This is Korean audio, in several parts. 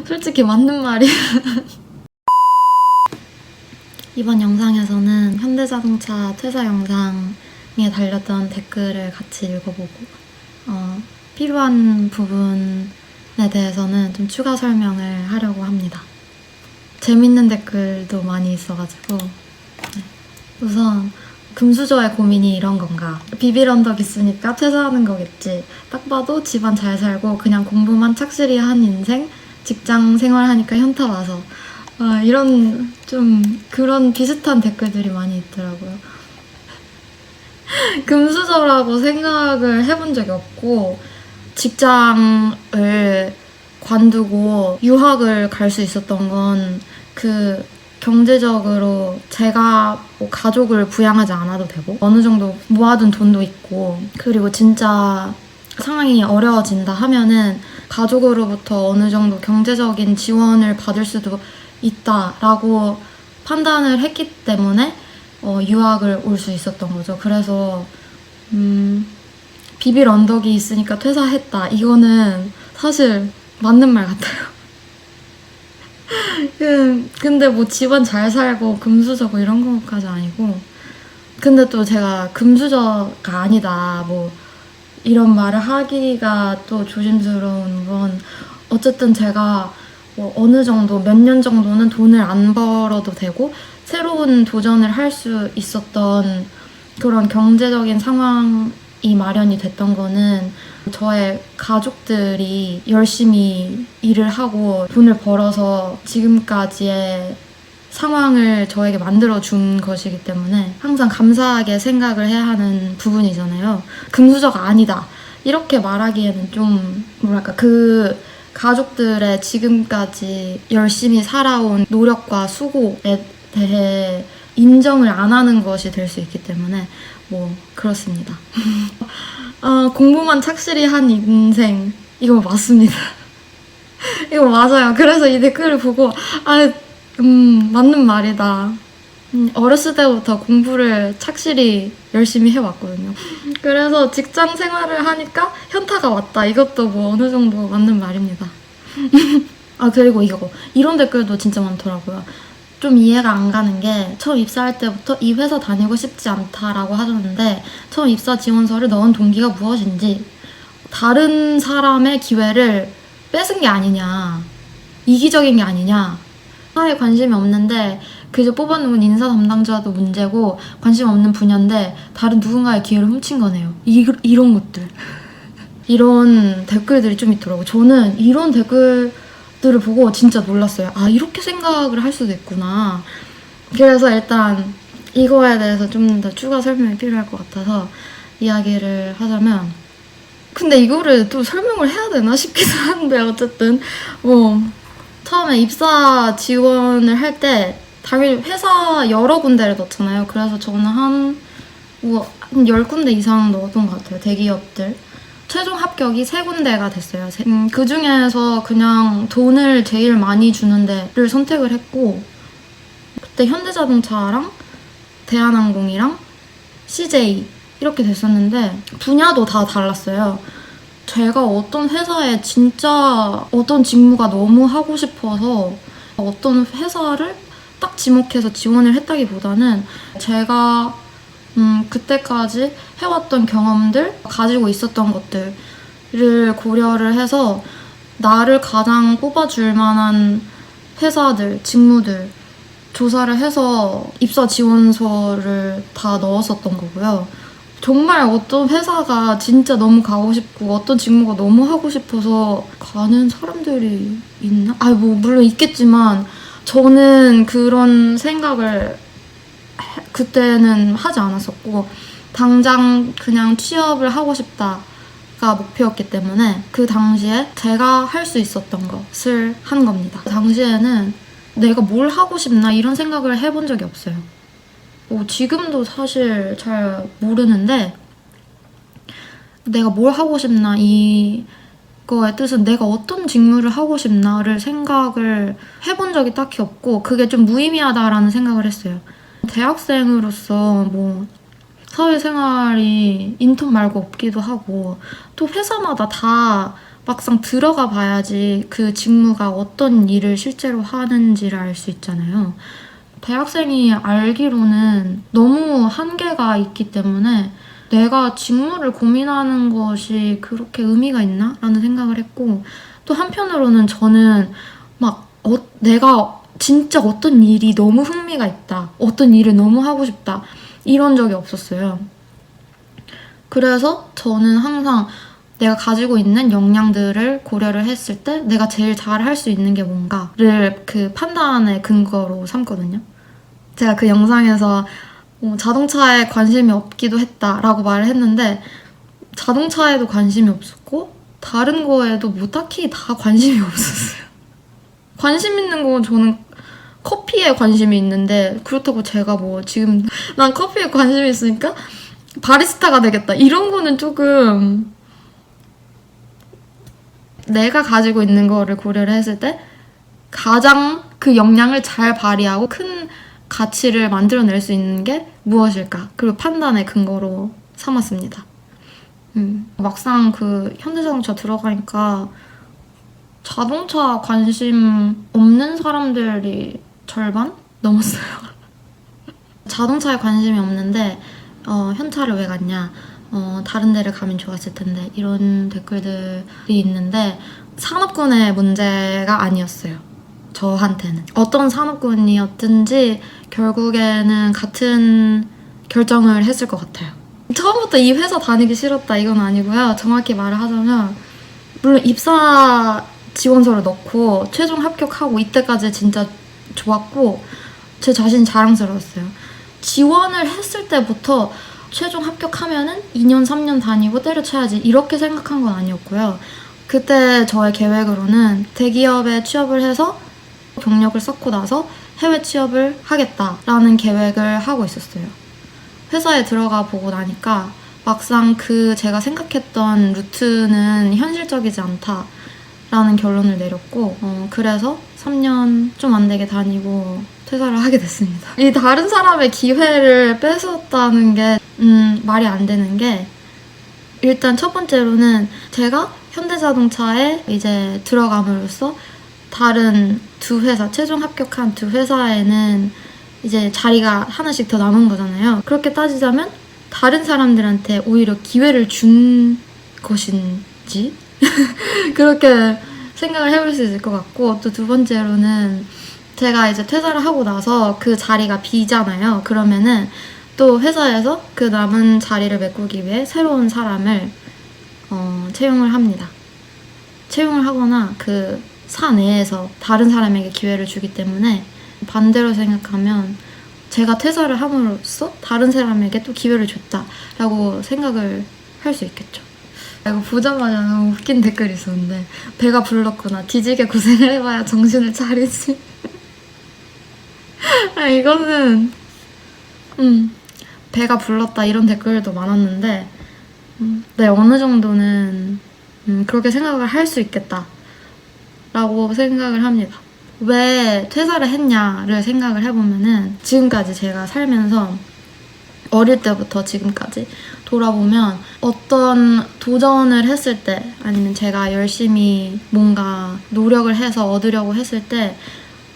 솔직히 맞는 말이야. 이번 영상에서는 현대자동차 퇴사 영상에 달렸던 댓글을 같이 읽어보고 필요한 부분에 대해서는 좀 추가 설명을 하려고 합니다. 재밌는 댓글도 많이 있어가지고 우선 금수저의 고민이 이런 건가? 비빌 언덕 있으니까 퇴사하는 거겠지. 딱 봐도 집안 잘 살고 그냥 공부만 착실히 한 인생, 직장 생활하니까 현타 와서 이런 좀 그런 비슷한 댓글들이 많이 있더라고요. 금수저라고 생각을 해본 적이 없고 직장을 관두고 유학을 갈 수 있었던 건 그 경제적으로 제가 뭐 가족을 부양하지 않아도 되고 어느 정도 모아둔 돈도 있고 그리고 진짜 상황이 어려워진다 하면은 가족으로부터 어느 정도 경제적인 지원을 받을 수도 있다라고 판단을 했기 때문에 유학을 올 수 있었던 거죠. 그래서 비빌 언덕이 있으니까 퇴사했다. 이거는 사실 맞는 말 같아요. 근데 뭐 집안 잘 살고 금수저고 이런 것까지 아니고 근데 또 제가 금수저가 아니다 뭐 이런 말을 하기가 또 조심스러운 건 어쨌든 제가 뭐 어느 정도 몇 년 정도는 돈을 안 벌어도 되고 새로운 도전을 할 수 있었던 그런 경제적인 상황이 마련이 됐던 거는 저의 가족들이 열심히 일을 하고 돈을 벌어서 지금까지의 상황을 저에게 만들어준 것이기 때문에 항상 감사하게 생각을 해야 하는 부분이잖아요. 금수저가 아니다. 이렇게 말하기에는 좀 뭐랄까 그 가족들의 지금까지 열심히 살아온 노력과 수고에 대해 인정을 안 하는 것이 될 수 있기 때문에 뭐 그렇습니다. 공부만 착실히 한 인생 이거 맞습니다. 이거 맞아요. 그래서 이 댓글을 보고 맞는 말이다. 어렸을 때부터 공부를 착실히 열심히 해왔거든요. 그래서 직장 생활을 하니까 현타가 왔다. 이것도 뭐 어느 정도 맞는 말입니다. 그리고 이런 댓글도 진짜 많더라고요. 좀 이해가 안 가는 게 처음 입사할 때부터 이 회사 다니고 싶지 않다라고 하셨는데 처음 입사 지원서를 넣은 동기가 무엇인지 다른 사람의 기회를 뺏은 게 아니냐 이기적인 게 아니냐 회사에 관심이 없는데 그저 뽑아놓은 인사 담당자도 문제고 관심 없는 분야인데 다른 누군가의 기회를 훔친 거네요. 이런 것들 이런 댓글들이 좀 있더라고요. 저는 이런 댓글들을 보고 진짜 놀랐어요. 이렇게 생각을 할 수도 있구나. 그래서 일단 이거에 대해서 좀 더 추가 설명이 필요할 것 같아서 이야기를 하자면 근데 이거를 또 설명을 해야 되나 싶기도 한데 어쨌든 처음에 입사 지원을 할 때 당연히 회사 여러 군데를 넣잖아요. 그래서 저는 한 10군데 이상 넣었던 것 같아요. 대기업들. 최종 합격이 3군데가 됐어요. 그 중에서 그냥 돈을 제일 많이 주는 데를 선택을 했고 그때 현대자동차랑 대한항공이랑 CJ 이렇게 됐었는데 분야도 다 달랐어요. 제가 어떤 회사에 진짜 어떤 직무가 너무 하고 싶어서 어떤 회사를 딱 지목해서 지원을 했다기보다는 제가 그때까지 해왔던 경험들, 가지고 있었던 것들을 고려를 해서 나를 가장 뽑아줄 만한 회사들, 직무들 조사를 해서 입사 지원서를 다 넣었었던 거고요. 정말 어떤 회사가 진짜 너무 가고 싶고 어떤 직무가 너무 하고 싶어서 가는 사람들이 있나? 물론 있겠지만 저는 그런 생각을 그때는 하지 않았었고 당장 그냥 취업을 하고 싶다가 목표였기 때문에 그 당시에 제가 할 수 있었던 것을 한 겁니다. 그 당시에는 내가 뭘 하고 싶나 이런 생각을 해본 적이 없어요. 지금도 사실 잘 모르는데 내가 뭘 하고 싶나 이거의 뜻은 내가 어떤 직무를 하고 싶나를 생각을 해본 적이 딱히 없고 그게 좀 무의미하다라는 생각을 했어요. 대학생으로서 사회생활이 인턴 말고 없기도 하고 또 회사마다 다 막상 들어가 봐야지 그 직무가 어떤 일을 실제로 하는지를 알 수 있잖아요. 대학생이 알기로는 너무 한계가 있기 때문에 내가 직무를 고민하는 것이 그렇게 의미가 있나? 라는 생각을 했고, 또 한편으로는 저는 막 내가 진짜 어떤 일이 너무 흥미가 있다, 어떤 일을 너무 하고 싶다, 이런 적이 없었어요. 그래서 저는 항상 내가 가지고 있는 역량들을 고려를 했을 때 내가 제일 잘 할 수 있는 게 뭔가를 그 판단의 근거로 삼거든요. 제가 그 영상에서 자동차에 관심이 없기도 했다라고 말을 했는데, 자동차에도 관심이 없었고 다른 거에도 뭐 딱히 다 관심이 없었어요. 관심 있는 건 저는 커피에 관심이 있는데, 그렇다고 제가 뭐 지금 난 커피에 관심이 있으니까 바리스타가 되겠다, 이런 거는 조금 내가 가지고 있는 거를 고려를 했을 때 가장 그 역량을 잘 발휘하고 큰 가치를 만들어낼 수 있는 게 무엇일까? 그리고 판단의 근거로 삼았습니다. 막상 그 현대자동차 들어가니까 자동차 관심 없는 사람들이 절반 넘었어요. 자동차에 관심이 없는데 현차를 왜 갔냐? 다른 데를 가면 좋았을 텐데, 이런 댓글들이 있는데 산업군의 문제가 아니었어요. 저한테는. 어떤 산업군이었든지 결국에는 같은 결정을 했을 것 같아요. 처음부터 이 회사 다니기 싫었다 이건 아니고요. 정확히 말을 하자면, 물론 입사 지원서를 넣고 최종 합격하고 이때까지 진짜 좋았고 제 자신이 자랑스러웠어요. 지원을 했을 때부터 최종 합격하면은 2년, 3년 다니고 때려쳐야지 이렇게 생각한 건 아니었고요. 그때 저의 계획으로는 대기업에 취업을 해서 경력을 쌓고 나서 해외 취업을 하겠다라는 계획을 하고 있었어요. 회사에 들어가 보고 나니까 막상 제가 생각했던 루트는 현실적이지 않다라는 결론을 내렸고, 그래서 3년 좀 안 되게 다니고 퇴사를 하게 됐습니다. 이 다른 사람의 기회를 뺏었다는 게 말이 안 되는 게, 일단 첫 번째로는 제가 현대자동차에 이제 들어감으로써 다른 두 회사, 최종 합격한 두 회사에는 이제 자리가 하나씩 더 남은 거잖아요. 그렇게 따지자면 다른 사람들한테 오히려 기회를 준 것인지 그렇게 생각을 해볼 수 있을 것 같고, 또 두 번째로는 제가 이제 퇴사를 하고 나서 그 자리가 비잖아요. 그러면은 또 회사에서 그 남은 자리를 메꾸기 위해 새로운 사람을 채용을 합니다. 채용을 하거나 그 사 내에서 다른 사람에게 기회를 주기 때문에, 반대로 생각하면 제가 퇴사를 함으로써 다른 사람에게 또 기회를 줬다라고 생각을 할 수 있겠죠. 이거 보자마자 너무 웃긴 댓글이 있었는데, 배가 불렀구나, 뒤지게 고생을 해봐야 정신을 차리지. 이거는 배가 불렀다 이런 댓글도 많았는데, 네, 어느 정도는 그렇게 생각을 할 수 있겠다 라고 생각을 합니다. 왜 퇴사를 했냐를 생각을 해보면은, 지금까지 제가 살면서 어릴 때부터 지금까지 돌아보면 어떤 도전을 했을 때, 아니면 제가 열심히 뭔가 노력을 해서 얻으려고 했을 때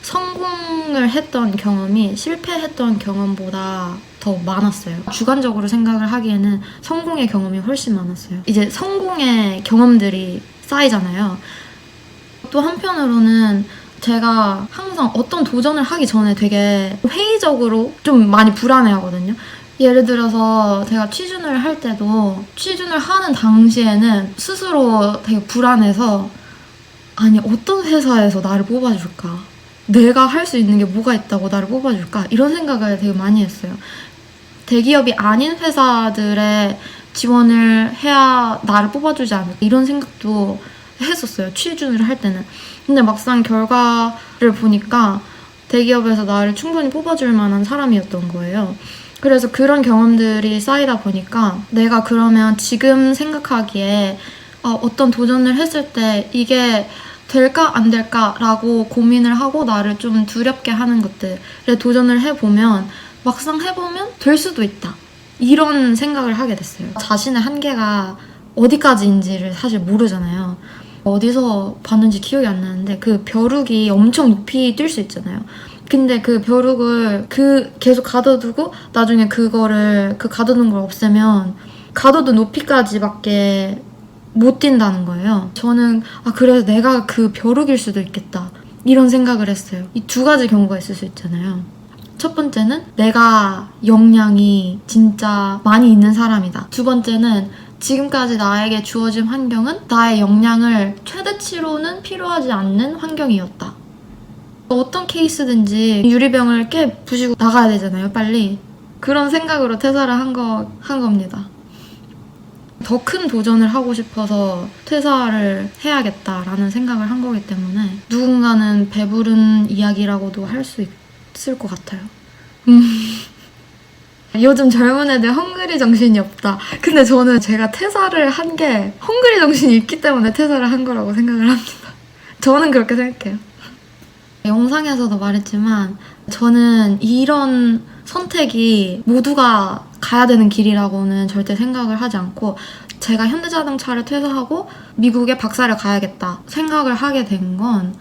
성공을 했던 경험이 실패했던 경험보다 더 많았어요. 주관적으로 생각을 하기에는 성공의 경험이 훨씬 많았어요. 이제 성공의 경험들이 쌓이잖아요. 또 한편으로는 제가 항상 어떤 도전을 하기 전에 되게 회의적으로 좀 많이 불안해하거든요. 예를 들어서 제가 취준을 할 때도, 취준을 하는 당시에는 스스로 되게 불안해서, 아니 어떤 회사에서 나를 뽑아줄까? 내가 할 수 있는 게 뭐가 있다고 나를 뽑아줄까? 이런 생각을 되게 많이 했어요. 대기업이 아닌 회사들에 지원을 해야 나를 뽑아주지 않을까? 이런 생각도 했었어요, 취준을 할 때는. 근데 막상 결과를 보니까 대기업에서 나를 충분히 뽑아줄 만한 사람이었던 거예요. 그래서 그런 경험들이 쌓이다 보니까 내가 그러면 지금 생각하기에 어떤 도전을 했을 때 이게 될까 안 될까라고 고민을 하고 나를 좀 두렵게 하는 것들에 도전을 해보면, 막상 해보면 될 수도 있다, 이런 생각을 하게 됐어요. 자신의 한계가 어디까지인지를 사실 모르잖아요. 어디서 봤는지 기억이 안 나는데 그 벼룩이 엄청 높이 뛸 수 있잖아요. 근데 그 벼룩을 계속 가둬두고 나중에 그거를 가둬둔 걸 없애면 가둬둔 높이까지밖에 못 뛴다는 거예요. 저는 그래서 내가 그 벼룩일 수도 있겠다 이런 생각을 했어요. 이 두 가지 경우가 있을 수 있잖아요. 첫 번째는 내가 역량이 진짜 많이 있는 사람이다. 두 번째는 지금까지 나에게 주어진 환경은 나의 역량을 최대치로는 필요하지 않는 환경이었다. 어떤 케이스든지 유리병을 깨 부시고 나가야 되잖아요, 빨리. 그런 생각으로 퇴사를 한 겁니다. 더 큰 도전을 하고 싶어서 퇴사를 해야겠다라는 생각을 한 거기 때문에 누군가는 배부른 이야기라고도 할 수 있을 것 같아요. 요즘 젊은 애들 헝그리 정신이 없다. 근데 저는 제가 퇴사를 한 게 헝그리 정신이 있기 때문에 퇴사를 한 거라고 생각을 합니다. 저는 그렇게 생각해요. 영상에서도 말했지만 저는 이런 선택이 모두가 가야 되는 길이라고는 절대 생각을 하지 않고 제가 현대자동차를 퇴사하고 미국에 박사를 가야겠다 생각을 하게 된 건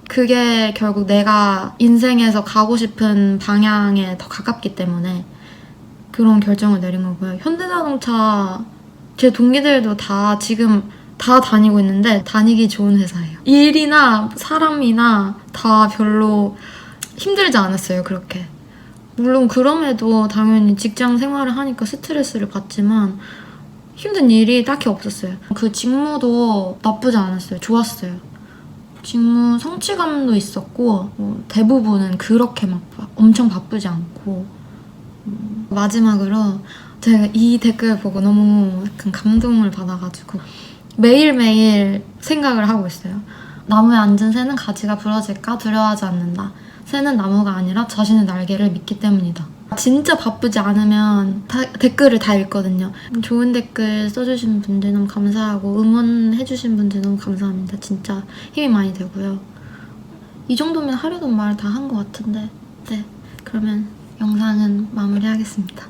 그게 결국 내가 인생에서 가고 싶은 방향에 더 가깝기 때문에 그런 결정을 내린 거고요. 현대자동차 제 동기들도 다 지금 다 다니고 있는데 다니기 좋은 회사예요. 일이나 사람이나 다 별로 힘들지 않았어요, 그렇게. 물론 그럼에도 당연히 직장 생활을 하니까 스트레스를 받지만 힘든 일이 딱히 없었어요. 그 직무도 나쁘지 않았어요. 좋았어요. 직무 성취감도 있었고 대부분은 그렇게 막 엄청 바쁘지 않고 마지막으로 제가 이 댓글 보고 너무 약간 감동을 받아가지고 매일매일 생각을 하고 있어요. 나무에 앉은 새는 가지가 부러질까 두려워하지 않는다. 새는 나무가 아니라 자신의 날개를 믿기 때문이다. 진짜 바쁘지 않으면 댓글을 다 읽거든요. 좋은 댓글 써주신 분들 너무 감사하고 응원해주신 분들 너무 감사합니다. 진짜 힘이 많이 되고요. 이 정도면 하려던 말 다 한 것 같은데 네, 그러면 영상은 마무리하겠습니다.